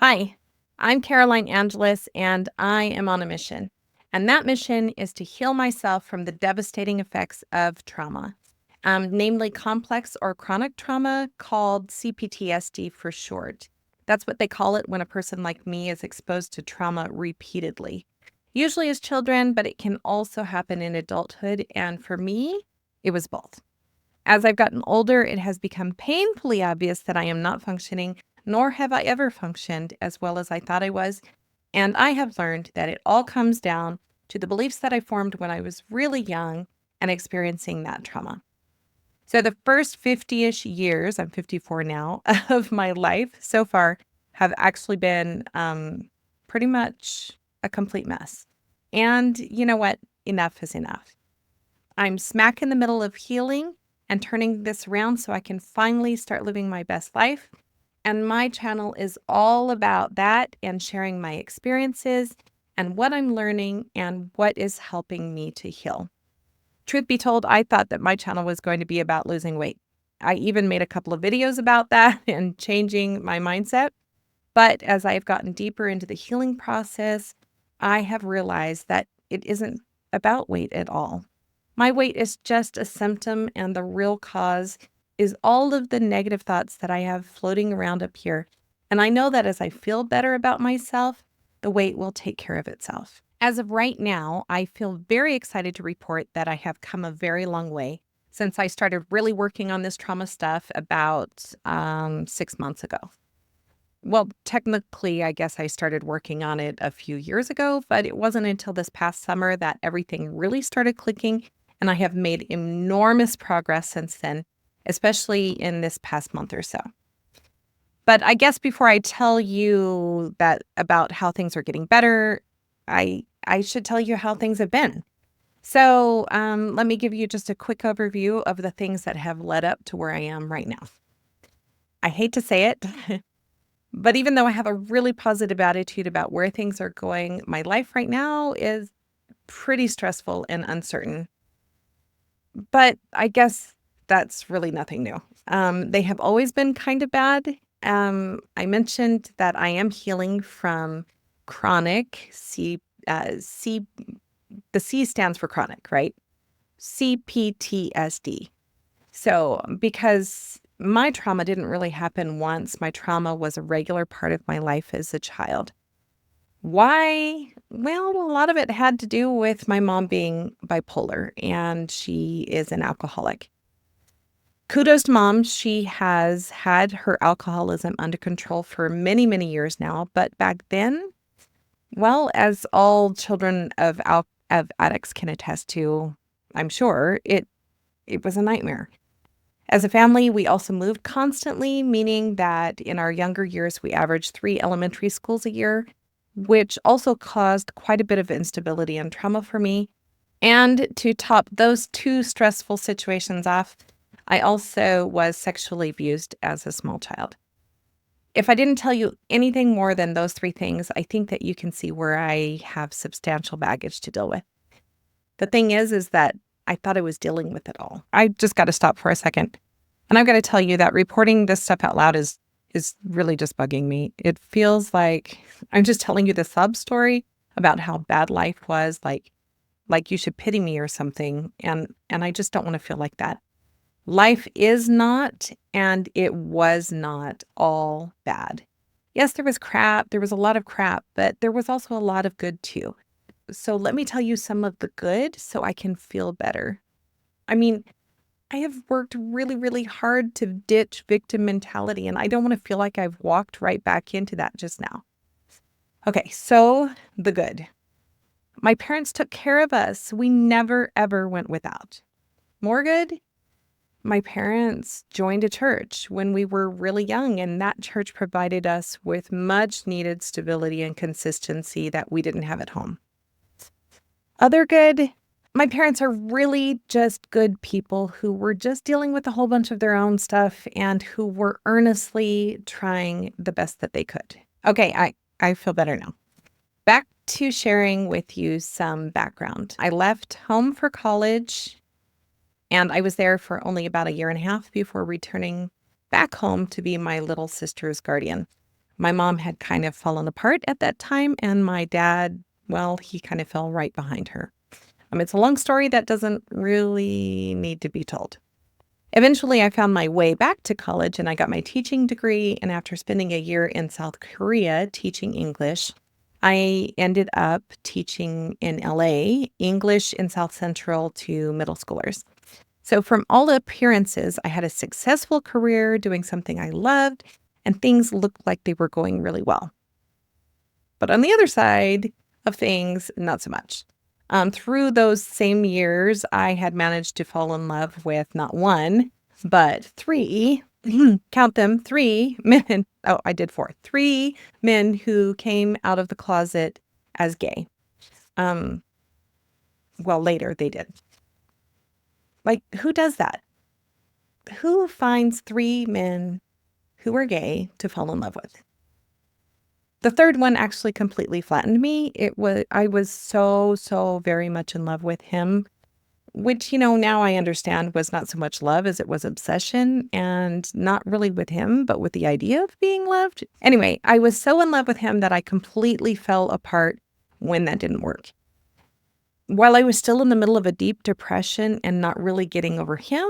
Hi, I'm Karoline Angeles, and I am on a mission. And that mission is to heal myself from the devastating effects of trauma, namely complex or chronic trauma, called CPTSD for short. That's what they call it when a person like me is exposed to trauma repeatedly, usually as children, but it can also happen in adulthood. And for me, it was both. As I've gotten older, it has become painfully obvious that I am not functioning, nor have I ever functioned as well as I thought I was. And I have learned that it all comes down to the beliefs that I formed when I was really young and experiencing that trauma. So the first 50-ish years, I'm 54 now, of my life so far have actually been pretty much a complete mess. And you know what? Enough is enough. I'm smack in the middle of healing and turning this around so I can finally start living my best life. And my channel is all about that and sharing my experiences and what I'm learning and what is helping me to heal. Truth be told, I thought that my channel was going to be about losing weight. I even made a couple of videos about that and changing my mindset. But as I've gotten deeper into the healing process, I have realized that it isn't about weight at all. My weight is just a symptom, and the real cause is all of the negative thoughts that I have floating around up here. And I know that as I feel better about myself, the weight will take care of itself. As of right now, I feel very excited to report that I have come a very long way since I started really working on this trauma stuff about 6 months ago. Well, technically, I guess I started working on it a few years ago, but it wasn't until this past summer that everything really started clicking, and I have made enormous progress since then, especially in this past month or so. But I guess before I tell you that about how things are getting better, I should tell you how things have been. So let me give you just a quick overview of the things that have led up to where I am right now. I hate to say it, but even though I have a really positive attitude about where things are going, my life right now is pretty stressful and uncertain. But I guess that's really nothing new. They have always been kind of bad. I mentioned that I am healing from chronic C. The C stands for chronic, right? CPTSD. So, because my trauma didn't really happen once, my trauma was a regular part of my life as a child. Why? Well, a lot of it had to do with my mom being bipolar, and she is an alcoholic. Kudos to mom. She has had her alcoholism under control for many, many years now. But back then, well, as all children of addicts can attest to, I'm sure, it was a nightmare. As a family, we also moved constantly, meaning that in our younger years, we averaged 3 elementary schools a year, which also caused quite a bit of instability and trauma for me. And to top those two stressful situations off, I also was sexually abused as a small child. If I didn't tell you anything more than those 3 things, I think that you can see where I have substantial baggage to deal with. The thing is that I thought I was dealing with it all. I just got to stop for a second. And I've got to tell you that reporting this stuff out loud is really just bugging me. It feels like I'm just telling you the sub story about how bad life was, like you should pity me or something. And I just don't want to feel like that. Life is not, and it was not all bad. Yes, there was crap. There was a lot of crap, but there was also a lot of good too. So let me tell you some of the good so I can feel better. I mean, I have worked really, really hard to ditch victim mentality, and I don't want to feel like I've walked right back into that just now. Okay, so the good. My parents took care of us. We never, ever went without. More good? My parents joined a church when we were really young, and that church provided us with much needed stability and consistency that we didn't have at home. Other good, my parents are really just good people who were just dealing with a whole bunch of their own stuff and who were earnestly trying the best that they could. Okay, I feel better now. Back to sharing with you some background. I left home for college, and I was there for only about a year and a half before returning back home to be my little sister's guardian. My mom had kind of fallen apart at that time, and my dad, well, he kind of fell right behind her. It's a long story that doesn't really need to be told. Eventually, I found my way back to college and I got my teaching degree. And after spending a year in South Korea teaching English, I ended up teaching in LA English in South Central to middle schoolers. So, from all appearances, I had a successful career doing something I loved, and things looked like they were going really well. But on the other side of things, not so much. Through those same years, I had managed to fall in love with not one, but three, count them, three men. Oh, I did four. Three men who came out of the closet as gay. Um, well, later they did. Like, who does that? Who finds three men who are gay to fall in love with? The third one actually completely flattened me. I was so very much in love with him, which, now I understand was not so much love as it was obsession, and not really with him, but with the idea of being loved. Anyway, I was so in love with him that I completely fell apart when that didn't work. While I was still in the middle of a deep depression and not really getting over him,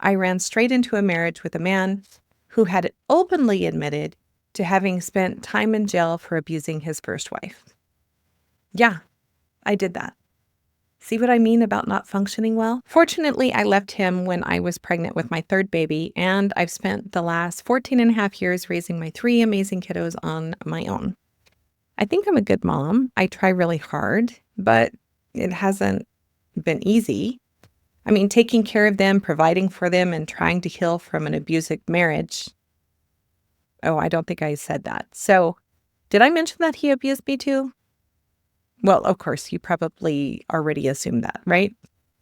I ran straight into a marriage with a man who had openly admitted to having spent time in jail for abusing his first wife. Yeah, I did that. See what I mean about not functioning well? Fortunately, I left him when I was pregnant with my third baby, and I've spent the last 14 and a half years raising my three amazing kiddos on my own. I think I'm a good mom. I try really hard, but it hasn't been easy. Taking care of them, providing for them, and trying to heal from an abusive marriage. Oh, I don't think I said that. So, did I mention that he abused me too? Well, of course, you probably already assumed that, right?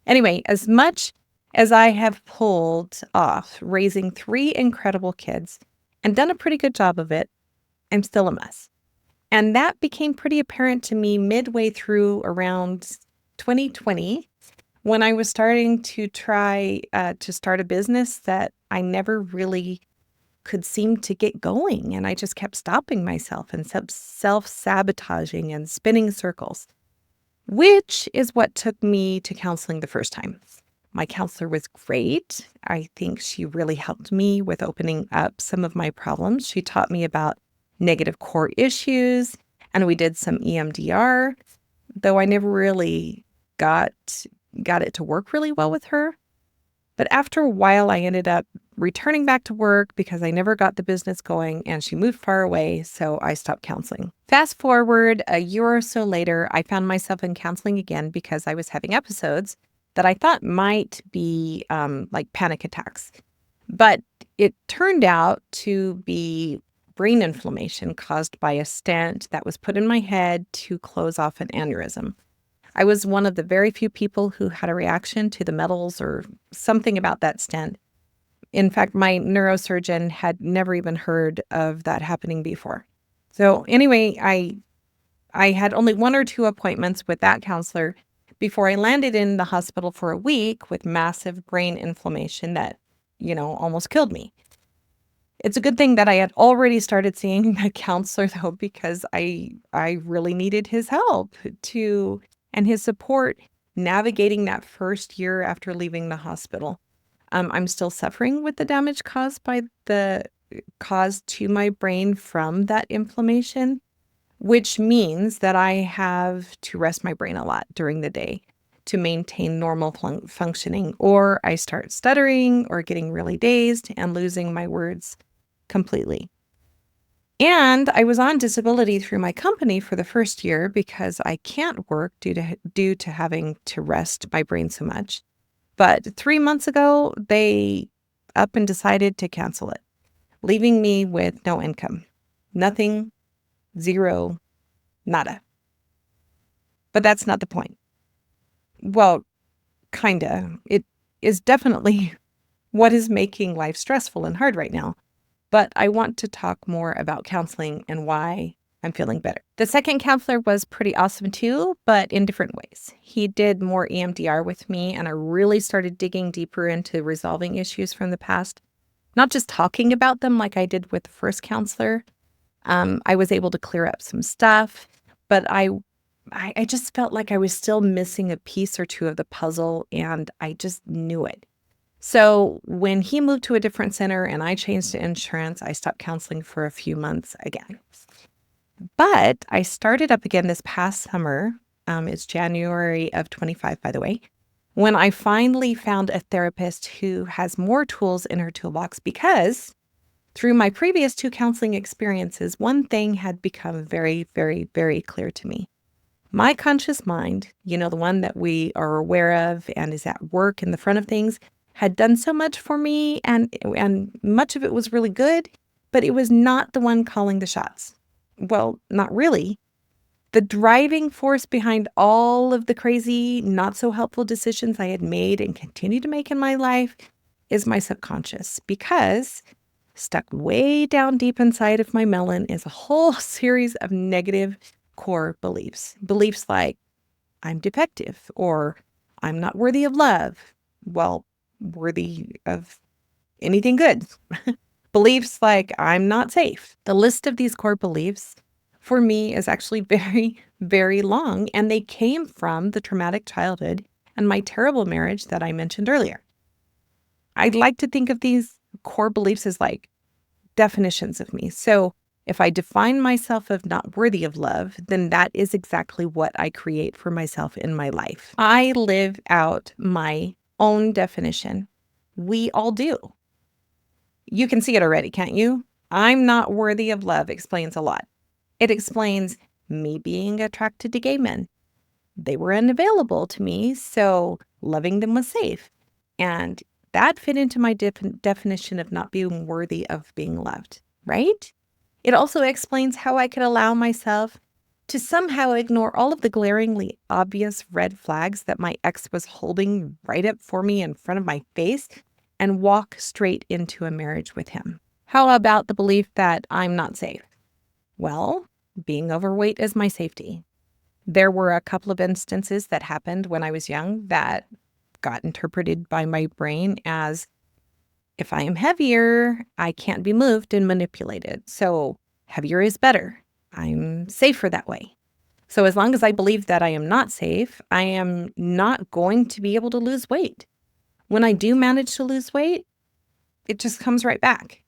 Anyway, as much as I have pulled off raising three incredible kids and done a pretty good job of it, I'm still a mess. And that became pretty apparent to me midway through around 2020 when I was starting to try to start a business that I never really could seem to get going. And I just kept stopping myself and self-sabotaging and spinning circles, which is what took me to counseling the first time. My counselor was great. I think she really helped me with opening up some of my problems. She taught me about negative core issues, and we did some EMDR, though I never really got it to work really well with her. But after a while, I ended up returning back to work because I never got the business going, and she moved far away, so I stopped counseling. Fast forward a year or so later, I found myself in counseling again because I was having episodes that I thought might be like panic attacks. But it turned out to be brain inflammation caused by a stent that was put in my head to close off an aneurysm. I was one of the very few people who had a reaction to the metals or something about that stent. In fact, my neurosurgeon had never even heard of that happening before. So anyway, I had only one or two appointments with that counselor before I landed in the hospital for a week with massive brain inflammation that, almost killed me. It's a good thing that I had already started seeing the counselor, though, because I really needed his help and his support navigating that first year after leaving the hospital. I'm still suffering with the damage caused to my brain from that inflammation, which means that I have to rest my brain a lot during the day to maintain normal functioning, or I start stuttering or getting really dazed and losing my words completely. And I was on disability through my company for the first year because I can't work due to having to rest my brain so much. But 3 months ago, they up and decided to cancel it, leaving me with no income. Nothing, zero, nada. But that's not the point. Well, kinda. It is definitely what is making life stressful and hard right now. But I want to talk more about counseling and why I'm feeling better. The second counselor was pretty awesome too, but in different ways. He did more EMDR with me, and I really started digging deeper into resolving issues from the past, not just talking about them like I did with the first counselor, I was able to clear up some stuff, but I just felt like I was still missing a piece or two of the puzzle, and I just knew it. So when he moved to a different center and I changed to insurance, I stopped counseling for a few months again. But I started up again this past summer. It's January of 25, by the way, when I finally found a therapist who has more tools in her toolbox because through my previous 2 counseling experiences, one thing had become very, very, very clear to me. My conscious mind, the one that we are aware of and is at work in the front of things, had done so much for me, and much of it was really good, but it was not the one calling the shots. Well, not really. The driving force behind all of the crazy, not so helpful decisions I had made and continue to make in my life is my subconscious, because stuck way down deep inside of my melon is a whole series of negative core beliefs. Beliefs like I'm defective or I'm not worthy of love. Well, worthy of anything good. Beliefs like I'm not safe. The list of these core beliefs for me is actually very, very long, and they came from the traumatic childhood and my terrible marriage that I mentioned earlier. I'd like to think of these core beliefs as like definitions of me. So if I define myself as not worthy of love, then that is exactly what I create for myself in my life. I live out my own definition. We all do. You can see it already, can't you? I'm not worthy of love explains a lot. It explains me being attracted to gay men. They were unavailable to me, so loving them was safe. And that fit into my definition of not being worthy of being loved, right? It also explains how I could allow myself to somehow ignore all of the glaringly obvious red flags that my ex was holding right up for me in front of my face and walk straight into a marriage with him. How about the belief that I'm not safe? Well, being overweight is my safety. There were a couple of instances that happened when I was young that got interpreted by my brain as if I am heavier, I can't be moved and manipulated. So heavier is better. I'm safer that way. So as long as I believe that I am not safe, I am not going to be able to lose weight. When I do manage to lose weight, it just comes right back.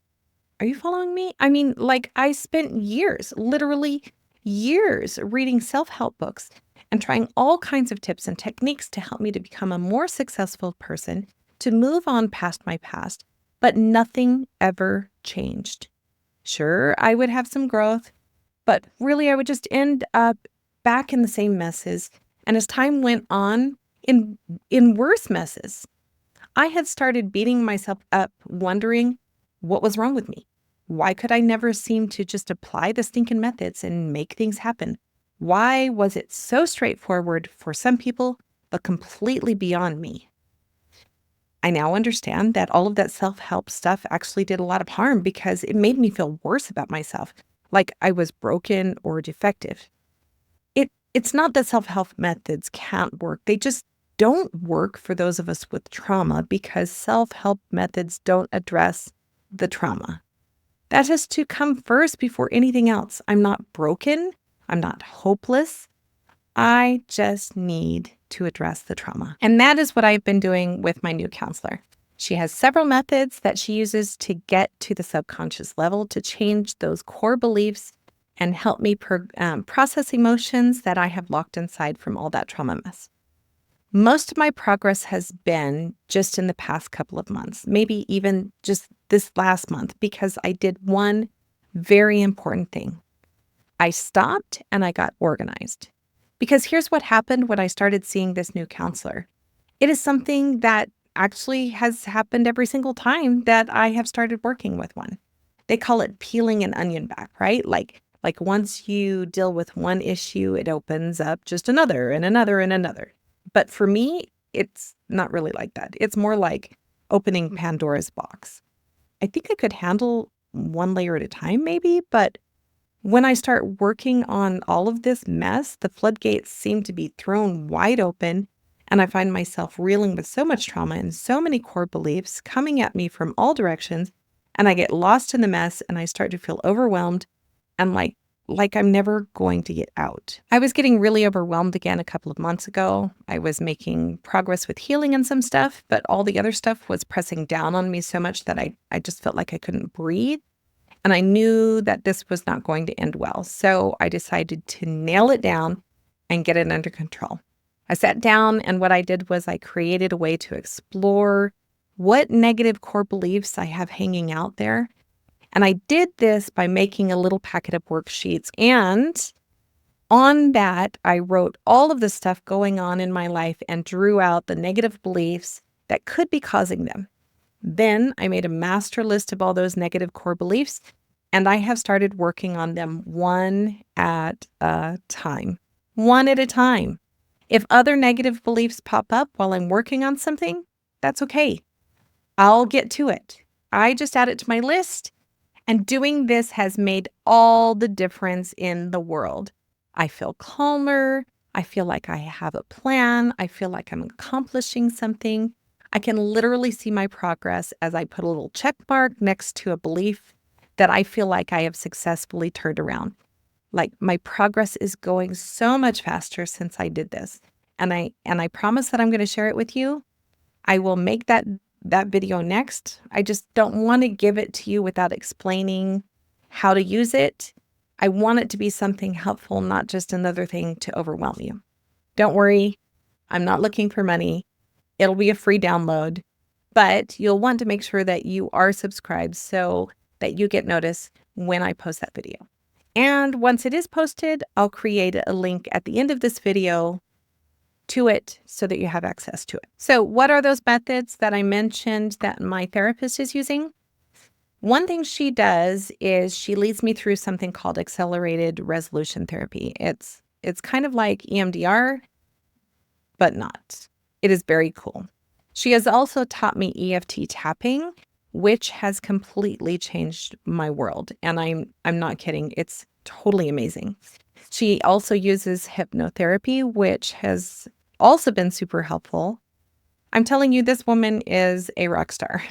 Are you following me? I mean, like I spent years, literally years, reading self-help books and trying all kinds of tips and techniques to help me to become a more successful person, to move on past my past, but nothing ever changed. Sure, I would have some growth, but really I would just end up back in the same messes. And as time went on, in worse messes. I had started beating myself up, wondering what was wrong with me. Why could I never seem to just apply the stinking methods and make things happen? Why was it so straightforward for some people, but completely beyond me? I now understand that all of that self-help stuff actually did a lot of harm because it made me feel worse about myself, like I was broken or defective. It's not that self-help methods can't work. They just don't work for those of us with trauma because self-help methods don't address the trauma. That has to come first before anything else. I'm not broken. I'm not hopeless. I just need to address the trauma. And that is what I've been doing with my new counselor. She has several methods that she uses to get to the subconscious level to change those core beliefs and help me process emotions that I have locked inside from all that trauma mess. Most of my progress has been just in the past couple of months, maybe even just this last month, because I did one very important thing. I stopped and I got organized. Because here's what happened when I started seeing this new counselor. It is something that actually has happened every single time that I have started working with one. They call it peeling an onion back, right? Like once you deal with one issue, it opens up just another and another and another. But for me, it's not really like that. It's more like opening Pandora's box. I think I could handle one layer at a time maybe, but when I start working on all of this mess, the floodgates seem to be thrown wide open, and I find myself reeling with so much trauma and so many core beliefs coming at me from all directions, and I get lost in the mess and I start to feel overwhelmed, and like I'm never going to get out. I was getting really overwhelmed again a couple of months ago. I was making progress with healing and some stuff, but all the other stuff was pressing down on me so much that I just felt like I couldn't breathe. And I knew that this was not going to end well. So I decided to nail it down and get it under control. I sat down, and what I did was I created a way to explore what negative core beliefs I have hanging out there. And I did this by making a little packet of worksheets. And on that, I wrote all of the stuff going on in my life and drew out the negative beliefs that could be causing them. Then I made a master list of all those negative core beliefs, and I have started working on them one at a time. One at a time. If other negative beliefs pop up while I'm working on something, that's okay. I'll get to it. I just add it to my list, and doing this has made all the difference in the world. I feel calmer. I feel like I have a plan. I feel like I'm accomplishing something. I can literally see my progress as I put a little check mark next to a belief that I feel like I have successfully turned around. Like my progress is going so much faster since I did this. And I promise that I'm going to share it with you. I will make that video next. I just don't want to give it to you without explaining how to use it. I want it to be something helpful, not just another thing to overwhelm you. Don't worry. I'm not looking for money. It'll be a free download, but you'll want to make sure that you are subscribed so that you get notice when I post that video. And once it is posted, I'll create a link at the end of this video to it so that you have access to it. So what are those methods that I mentioned that my therapist is using? One thing she does is she leads me through something called accelerated resolution therapy. It's kind of like EMDR, but not. It is very cool. She has also taught me EFT tapping, which has completely changed my world. And I'm not kidding. It's totally amazing. She also uses hypnotherapy, which has also been super helpful. I'm telling you, this woman is a rock star.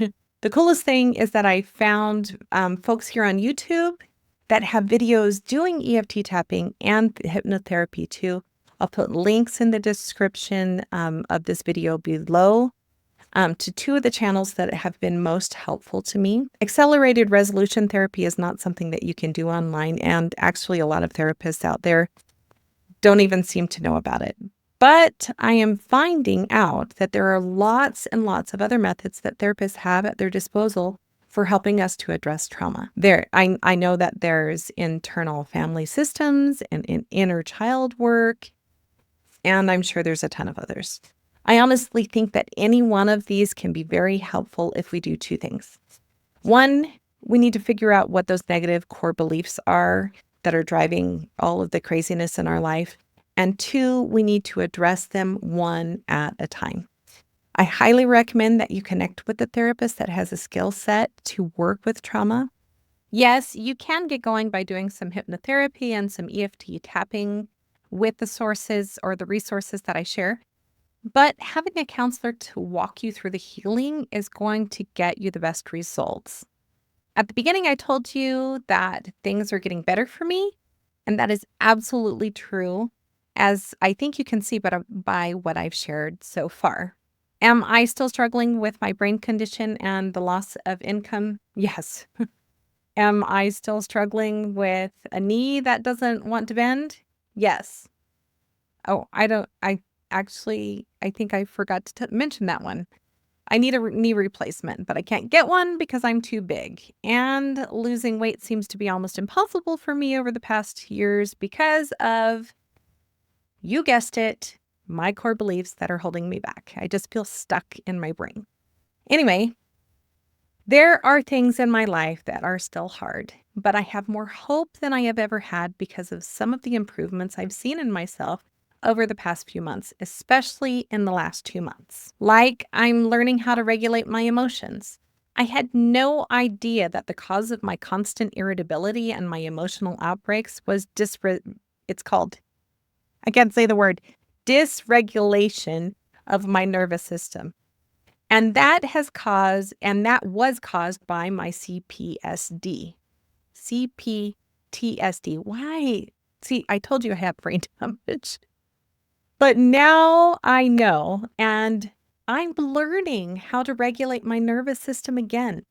The coolest thing is that I found folks here on YouTube that have videos doing EFT tapping and hypnotherapy too. I'll put links in the description of this video below to two of the channels that have been most helpful to me. Accelerated resolution therapy is not something that you can do online, and actually a lot of therapists out there don't even seem to know about it. But I am finding out that there are lots and lots of other methods that therapists have at their disposal for helping us to address trauma. I know that there's internal family systems and inner child work, and I'm sure there's a ton of others. I honestly think that any one of these can be very helpful if we do two things. One, we need to figure out what those negative core beliefs are that are driving all of the craziness in our life. And two, we need to address them one at a time. I highly recommend that you connect with a therapist that has a skill set to work with trauma. Yes, you can get going by doing some hypnotherapy and some EFT tapping with the sources or the resources that I share. But having a counselor to walk you through the healing is going to get you the best results. At the beginning, I told you that things are getting better for me, and that is absolutely true, as I think you can see by what I've shared so far. Am I still struggling with my brain condition and the loss of income? Yes. Am I still struggling with a knee that doesn't want to bend? Yes. Oh, I think I forgot to mention that one. I need a knee replacement, but I can't get one because I'm too big. And losing weight seems to be almost impossible for me over the past years because of, you guessed it, my core beliefs that are holding me back. I just feel stuck in my brain. Anyway, there are things in my life that are still hard, but I have more hope than I have ever had because of some of the improvements I've seen in myself over the past few months, especially in the last 2 months. Like, I'm learning how to regulate my emotions. I had no idea that the cause of my constant irritability and my emotional outbreaks was I can't say the word, dysregulation of my nervous system. And that was caused by my CPTSD. CPTSD. Why? See, I told you I have brain damage. But now I know, and I'm learning how to regulate my nervous system again.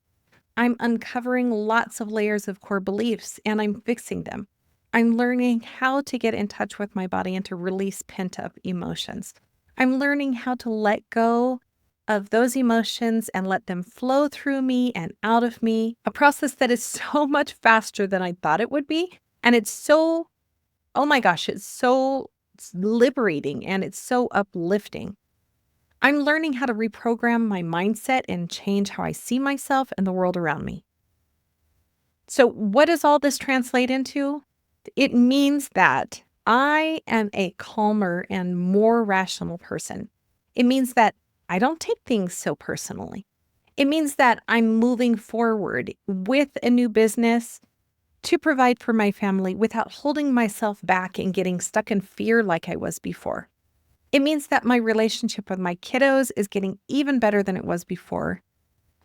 I'm uncovering lots of layers of core beliefs and I'm fixing them. I'm learning how to get in touch with my body and to release pent up emotions. I'm learning how to let go of those emotions and let them flow through me and out of me, a process that is so much faster than I thought it would be. And it's so, oh my gosh, it's liberating and it's so uplifting. I'm learning how to reprogram my mindset and change how I see myself and the world around me. So, what does all this translate into? It means that I am a calmer and more rational person. It means that I don't take things so personally. It means that I'm moving forward with a new business to provide for my family without holding myself back and getting stuck in fear like I was before. It means that my relationship with my kiddos is getting even better than it was before.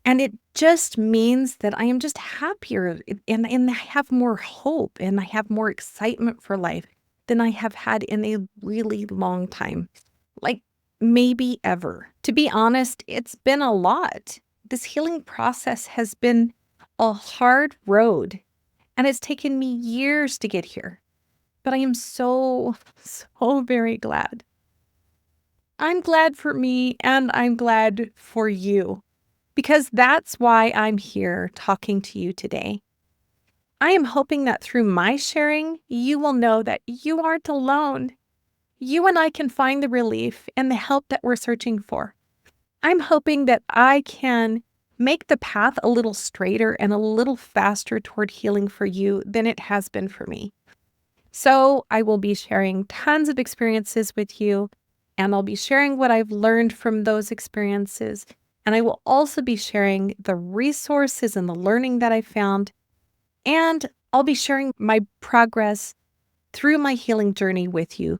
And it just means that I am just happier and I have more hope and I have more excitement for life than I have had in a really long time. Like maybe ever. To be honest, it's been a lot. This healing process has been a hard road and it's taken me years to get here. But I am so, so very glad. I'm glad for me and I'm glad for you because that's why I'm here talking to you today. I am hoping that through my sharing, you will know that you aren't alone. You and I can find the relief and the help that we're searching for. I'm hoping that I can make the path a little straighter and a little faster toward healing for you than it has been for me. So I will be sharing tons of experiences with you, and I'll be sharing what I've learned from those experiences. And I will also be sharing the resources and the learning that I found. And I'll be sharing my progress through my healing journey with you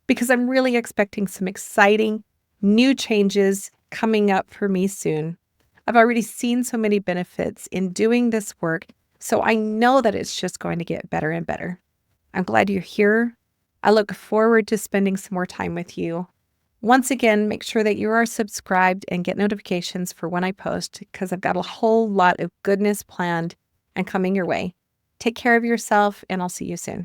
because I'm really expecting some exciting new changes coming up for me soon. I've already seen so many benefits in doing this work, so I know that it's just going to get better and better. I'm glad you're here. I look forward to spending some more time with you. Once again, make sure that you are subscribed and get notifications for when I post because I've got a whole lot of goodness planned and coming your way. Take care of yourself, and I'll see you soon.